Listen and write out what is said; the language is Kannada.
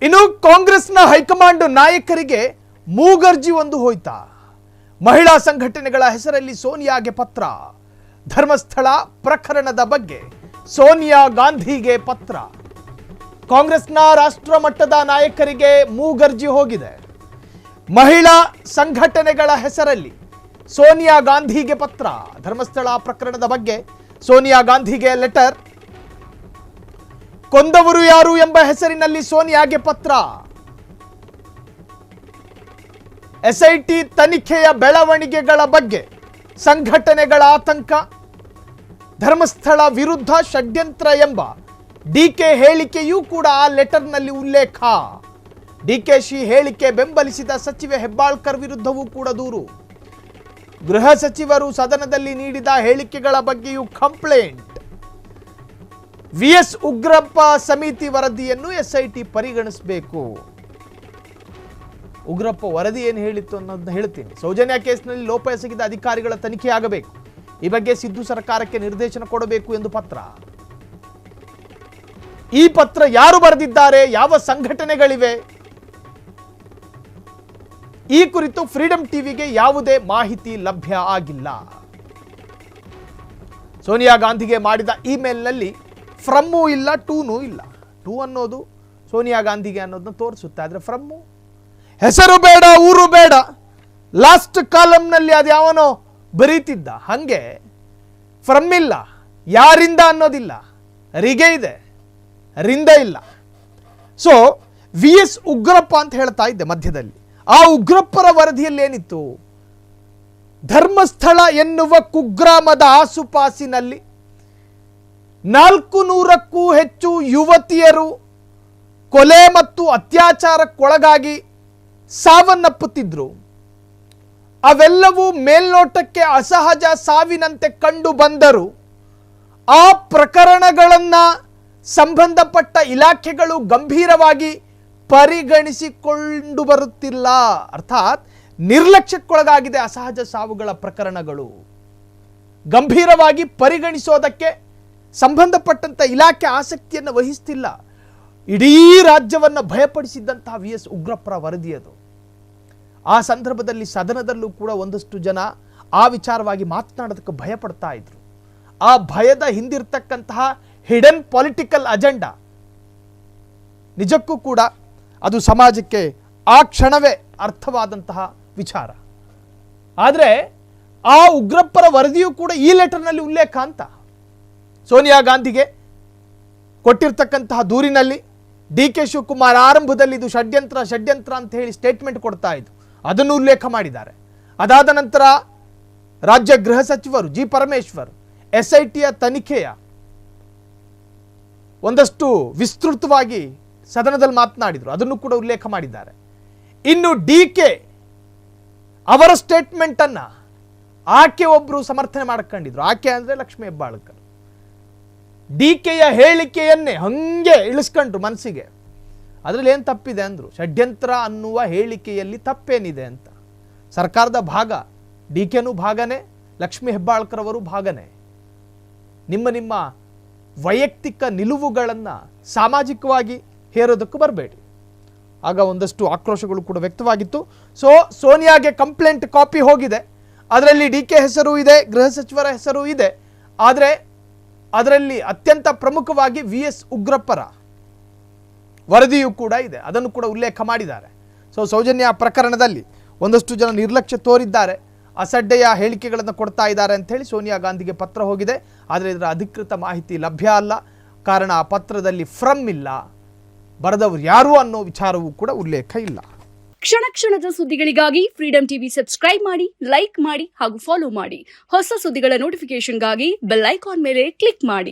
ಇನ್ನು ಕಾಂಗ್ರೆಸ್ನ ಹೈಕಮಾಂಡ್ ನಾಯಕರಿಗೆ ಮೂಗರ್ಜಿ ಒಂದು ಹೋಯ್ತಾ. ಮಹಿಳಾ ಸಂಘಟನೆಗಳ ಹೆಸರಲ್ಲಿ ಸೋನಿಯಾಗೆ ಪತ್ರ. ಧರ್ಮಸ್ಥಳ ಪ್ರಕರಣದ ಬಗ್ಗೆ ಸೋನಿಯಾ ಗಾಂಧಿಗೆ ಪತ್ರ. ಕಾಂಗ್ರೆಸ್ನ ರಾಷ್ಟ್ರ ಮಟ್ಟದ ನಾಯಕರಿಗೆ ಮೂಗರ್ಜಿ ಹೋಗಿದೆ. ಮಹಿಳಾ ಸಂಘಟನೆಗಳ ಹೆಸರಲ್ಲಿ ಸೋನಿಯಾ ಗಾಂಧಿಗೆ ಪತ್ರ. ಧರ್ಮಸ್ಥಳ ಪ್ರಕರಣದ ಬಗ್ಗೆ ಸೋನಿಯಾ ಗಾಂಧಿಗೆ ಲೆಟರ್. ಕೊಂದವರು ಯಾರು ಎಂಬ ಹೆಸರಿನಲ್ಲಿ ಸೋನಿಯಾಗೆ ಪತ್ರ. ಎಸ್ಐಟಿ ತನಿಖೆಯ ಬೆಳವಣಿಗೆಗಳ ಬಗ್ಗೆ ಸಂಘಟನೆಗಳ ಆತಂಕ. ಧರ್ಮಸ್ಥಳ ವಿರುದ್ಧ ಷಡ್ಯಂತ್ರ ಎಂಬ ಡಿಕೆ ಹೇಳಿಕೆಯೂ ಕೂಡ ಆ ಲೆಟರ್ನಲ್ಲಿ ಉಲ್ಲೇಖ. ಡಿಕೆಶಿ ಹೇಳಿಕೆ ಬೆಂಬಲಿಸಿದ ಸಚಿವೆ ಹೆಬ್ಬಾಳ್ಕರ್ ವಿರುದ್ಧವೂ ಕೂಡ ದೂರು. ಗೃಹ ಸಚಿವರು ಸದನದಲ್ಲಿ ನೀಡಿದ ಹೇಳಿಕೆಗಳ ಬಗ್ಗೆಯೂ ಕಂಪ್ಲೇಂಟ್. ವಿಎಸ್ ಉಗ್ರಪ್ಪ ಸಮಿತಿ ವರದಿಯನ್ನು ಎಸ್ಐಟಿ ಪರಿಗಣಿಸಬೇಕು. ಉಗ್ರಪ್ಪ ವರದಿ ಏನು ಹೇಳಿತ್ತು ಅನ್ನೋದನ್ನ ಹೇಳ್ತೀನಿ. ಸೌಜನ್ಯ ಕೇಸ್ನಲ್ಲಿ ಲೋಪ ಎಸಗಿದ ಅಧಿಕಾರಿಗಳ ತನಿಖೆ ಆಗಬೇಕು. ಈ ಬಗ್ಗೆ ಸಿದ್ದು ಸರ್ಕಾರಕ್ಕೆ ನಿರ್ದೇಶನ ಕೊಡಬೇಕು ಎಂದು ಪತ್ರ. ಈ ಪತ್ರ ಯಾರು ಬರೆದಿದ್ದಾರೆ, ಯಾವ ಸಂಘಟನೆಗಳಿವೆ, ಈ ಕುರಿತು ಫ್ರೀಡಂ ಟಿವಿಗೆ ಯಾವುದೇ ಮಾಹಿತಿ ಲಭ್ಯ ಆಗಿಲ್ಲ. ಸೋನಿಯಾ ಗಾಂಧಿಗೆ ಮಾಡಿದ ಇಮೇಲ್ನಲ್ಲಿ ಫ್ರಮ್ಮೂ ಇಲ್ಲ, ಟೂನೂ ಇಲ್ಲ. ಟೂ ಅನ್ನೋದು ಸೋನಿಯಾ ಗಾಂಧಿಗೆ ಅನ್ನೋದನ್ನ ತೋರಿಸುತ್ತೆ. ಆದರೆ ಫ್ರಮ್ಮು, ಹೆಸರು ಬೇಡ, ಊರು ಬೇಡ, ಲಾಸ್ಟ್ ಕಾಲಮ್ನಲ್ಲಿ ಅದು ಯಾವನೋ ಬರೀತಿದ್ದ ಹಾಗೆ ಫ್ರಮ್ ಇಲ್ಲ, ಯಾರಿಂದ ಅನ್ನೋದಿಲ್ಲ, ರಿಗೆ ಇದೆ, ರಿಂದ ಇಲ್ಲ. ಸೊ ವಿ ಎಸ್ ಉಗ್ರಪ್ಪ ಅಂತ ಹೇಳ್ತಾ ಇದ್ದೆ ಮಧ್ಯದಲ್ಲಿ. ಆ ಉಗ್ರಪ್ಪರ ವರದಿಯಲ್ಲಿ ಏನಿತ್ತು? ಧರ್ಮಸ್ಥಳ ಎನ್ನುವ ಕುಗ್ರಾಮದ ಆಸುಪಾಸಿನಲ್ಲಿ 400ಕ್ಕೂ ಹೆಚ್ಚು ಯುವತಿಯರು ಕೊಲೆ ಮತ್ತು ಅತ್ಯಾಚಾರಕ್ಕೊಳಗಾಗಿ ಸಾವನ್ನಪ್ಪುತ್ತಿದ್ರು. ಅವೆಲ್ಲವೂ ಮೇಲ್ನೋಟಕ್ಕೆ ಅಸಹಜ ಸಾವಿನಂತೆ ಕಂಡು ಬಂದರು. ಆ ಪ್ರಕರಣಗಳನ್ನು ಸಂಬಂಧಪಟ್ಟ ಇಲಾಖೆಗಳು ಗಂಭೀರವಾಗಿ ಪರಿಗಣಿಸಿಕೊಂಡು ಬರುತ್ತಿಲ್ಲ. ಅರ್ಥಾತ್ ನಿರ್ಲಕ್ಷ್ಯಕ್ಕೊಳಗಾಗಿದೆ ಅಸಹಜ ಸಾವುಗಳ ಪ್ರಕರಣಗಳು. ಗಂಭೀರವಾಗಿ ಪರಿಗಣಿಸೋದಕ್ಕೆ ಸಂಬಂಧಪಟ್ಟಂತ ಇಲಾಖೆ ಆಸಕ್ತಿಯನ್ನು ವಹಿಸ್ತಿಲ್ಲ. ಇಡೀ ರಾಜ್ಯವನ್ನು ಭಯಪಡಿಸಿದ್ದಂತಹ ವಿ ಎಸ್ ಉಗ್ರಪ್ಪರ ವರದಿ ಅದು. ಆ ಸಂದರ್ಭದಲ್ಲಿ ಸದನದಲ್ಲೂ ಕೂಡ ಒಂದಷ್ಟು ಜನ ಆ ವಿಚಾರವಾಗಿ ಮಾತನಾಡೋದಕ್ಕೆ ಭಯಪಡ್ತಾ ಇದ್ರು. ಆ ಭಯದ ಹಿಂದಿರ್ತಕ್ಕಂತಹ ಹಿಡನ್ ಪೊಲಿಟಿಕಲ್ ಅಜೆಂಡಾ ನಿಜಕ್ಕೂ ಕೂಡ ಅದು ಸಮಾಜಕ್ಕೆ ಆ ಕ್ಷಣವೇ ಅರ್ಥವಾದಂತಹ ವಿಚಾರ. ಆದರೆ ಆ ಉಗ್ರಪ್ಪರ ವರದಿಯೂ ಕೂಡ ಈ ಲೆಟರ್ನಲ್ಲಿ ಉಲ್ಲೇಖ ಅಂತ. ಸೋನಿಯಾ ಗಾಂಧಿಗೆ ಕೊಟ್ಟಿರ್ತಕ್ಕಂತಹ ದೂರಿನಲ್ಲಿ ಡಿ ಕೆ ಶಿವಕುಮಾರ್ ಆರಂಭದಲ್ಲಿ ಇದು ಷಡ್ಯಂತ್ರ ಅಂತ ಹೇಳಿ ಸ್ಟೇಟ್ಮೆಂಟ್ ಕೊಡ್ತಾ ಇದ್ದು, ಅದನ್ನು ಉಲ್ಲೇಖ ಮಾಡಿದ್ದಾರೆ. ಅದಾದ ನಂತರ ರಾಜ್ಯ ಗೃಹ ಸಚಿವರು ಜಿ ಪರಮೇಶ್ವರ್ ಎಸ್ಐಟಿಯ ತನಿಖೆಯ ಒಂದಷ್ಟು ವಿಸ್ತೃತವಾಗಿ ಸದನದಲ್ಲಿ ಮಾತನಾಡಿದರು, ಅದನ್ನು ಕೂಡ ಉಲ್ಲೇಖ ಮಾಡಿದ್ದಾರೆ. ಇನ್ನು ಡಿ ಕೆ ಅವರ ಸ್ಟೇಟ್ಮೆಂಟ್ ಅನ್ನ ಆಕೆ ಒಬ್ಬರು ಸಮರ್ಥನೆ ಮಾಡ್ಕೊಂಡಿದ್ರು. ಆಕೆ ಅಂದ್ರೆ ಲಕ್ಷ್ಮೀ ಹೆಬ್ಬಾಳ್ಕರ್. ಡಿ ಕೆಯ ಹೇಳಿಕೆಯನ್ನೇ ಹಂಗೆ ಇಳಿಸ್ಕೊಂಡ್ರು ಮನಸ್ಸಿಗೆ. ಅದರಲ್ಲಿ ಏನು ತಪ್ಪಿದೆ ಅಂದ್ರು. ಷಡ್ಯಂತ್ರ ಅನ್ನುವ ಹೇಳಿಕೆಯಲ್ಲಿ ತಪ್ಪೇನಿದೆ ಅಂತ. ಸರ್ಕಾರದ ಭಾಗ, ಡಿ ಕೆನೂ ಭಾಗನೇ, ಲಕ್ಷ್ಮೀ ಹೆಬ್ಬಾಳ್ಕರ್ ಅವರು ಭಾಗನೇ. ನಿಮ್ಮ ವೈಯಕ್ತಿಕ ನಿಲುವುಗಳನ್ನು ಸಾಮಾಜಿಕವಾಗಿ ಹೇರೋದಕ್ಕೂ ಬರಬೇಡಿ. ಆಗ ಒಂದಷ್ಟು ಆಕ್ರೋಶಗಳು ಕೂಡ ವ್ಯಕ್ತವಾಗಿತ್ತು. ಸೊ ಸೋನಿಯಾಗೆ ಕಂಪ್ಲೇಂಟ್ ಕಾಪಿ ಹೋಗಿದೆ. ಅದರಲ್ಲಿ ಡಿ ಕೆ ಹೆಸರು ಇದೆ, ಗೃಹ ಸಚಿವರ ಹೆಸರು ಇದೆ. ಆದರೆ ಅದರಲ್ಲಿ ಅತ್ಯಂತ ಪ್ರಮುಖವಾಗಿ ವಿ ಎಸ್ ಉಗ್ರಪ್ಪರ ವರದಿಯೂ ಕೂಡ ಇದೆ. ಅದನ್ನು ಕೂಡ ಉಲ್ಲೇಖ ಮಾಡಿದ್ದಾರೆ. ಸೊ ಸೌಜನ್ಯ ಪ್ರಕರಣದಲ್ಲಿ ಒಂದಷ್ಟು ಜನ ನಿರ್ಲಕ್ಷ್ಯ ತೋರಿದ್ದಾರೆ, ಅಸಡ್ಡೆಯ ಹೇಳಿಕೆಗಳನ್ನು ಕೊಡ್ತಾ ಇದ್ದಾರೆ ಅಂತ ಹೇಳಿ ಸೋನಿಯಾ ಗಾಂಧಿಗೆ ಪತ್ರ ಹೋಗಿದೆ. ಆದರೆ ಇದರ ಅಧಿಕೃತ ಮಾಹಿತಿ ಲಭ್ಯ ಅಲ್ಲ. ಕಾರಣ ಆ ಪತ್ರದಲ್ಲಿ ಫ್ರಮ್ ಇಲ್ಲ, ಬರೆದವರು ಯಾರು ಅನ್ನೋ ವಿಚಾರವೂ ಕೂಡ ಉಲ್ಲೇಖ ಇಲ್ಲ. ಕ್ಷಣ ಕ್ಷಣದ ಸುದ್ದಿಗಳಿಗಾಗಿ ಫ್ರೀಡಂ ಟಿವಿ ಸಬ್ಸ್ಕ್ರೈಬ್ ಮಾಡಿ, ಲೈಕ್ ಮಾಡಿ ಹಾಗೂ ಫಾಲೋ ಮಾಡಿ. ಹೊಸ ಸುದ್ದಿಗಳ ನೋಟಿಫಿಕೇಶನ್ಗಾಗಿ ಬೆಲ್ ಐಕಾನ್ ಮೇಲೆ ಕ್ಲಿಕ್ ಮಾಡಿ.